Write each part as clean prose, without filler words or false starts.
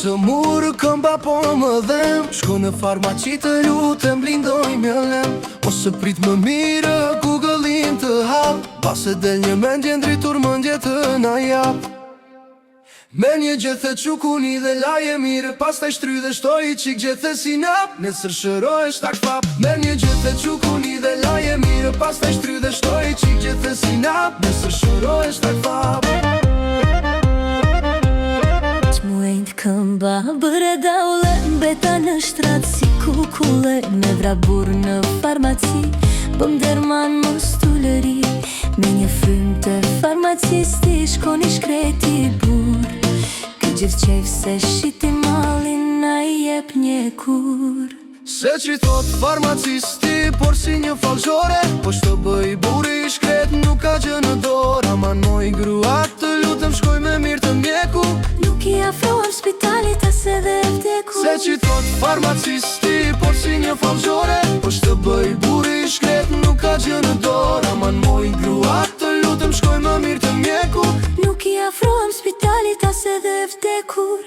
Së murë këmba po më dhem, shko në farmaci të lutem blindoj mjellem. Ose prit më mirë Google-in të hap, pas e del një mendje ndritur mëndje të na jap. Me një gjethe qukuni dhe laje mire, pas taj shtry dhe shtoj i qik gjethe si nap, nesër shëroj shtak fap. Me një gjethe qukuni dhe laje mire, pas taj shtry dhe shtoj i qik gjethe si nap, nesër shëroj shtak fap. Qmuejnë këmba bërë daule, beta në shtrat si kukule, me vrabur në farmaci, bëm derman më stulëri. Me një frim të farmacisti, shkoni shkreti bur, gjithë qef se shiti malin na I jep një kur. Se që thot farmacisti, por si një falshore, po shto bëj buri I shkret nuk ka gjë në dorë. Aman moj gruat të lutem shkoj me mirë të mjeku, nuk I afrohem spitalit as edhe vdeku. Se që thot farmacisti, por si një falshore, po shto bëj buri I shkret nuk ka gjë në dorë. Aman moj gruat të lutem shkoj me mirë të mjeku, nuk I afrohem spitalit as edhe vdekur.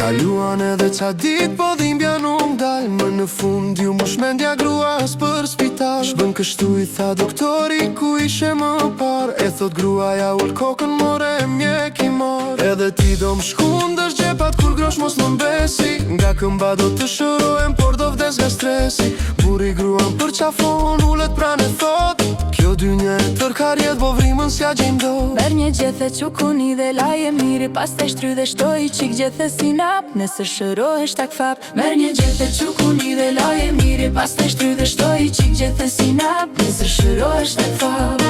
Kaluan edhe ca dit, po dhimbja nuk dal, më në fund ju më shmendja gruas për spital. Shbën kështu I tha doktori ku ishe më par, e thot gruaja ull kokën more mjek I mar. Edhe ti do më shkundësh gjepat kur grosh mos më mbesi, nga këmba do të shërohem por do vdes nga stresi. Buri gruan për qafon ullet pran e thot, kjo dynje e tërkar jet bo vrimën s'ja gjim do. Ber një gjethe qukuni dhe laje miri, pas të shtry dhe shtoj I qik gjethe si nap, nesër shëroj shtak fap. Mer një gjethe qukuni dhe laje miri, pas të shtry dhe shtoj I qik gjethe si nap, nesër shëroj shtak fap.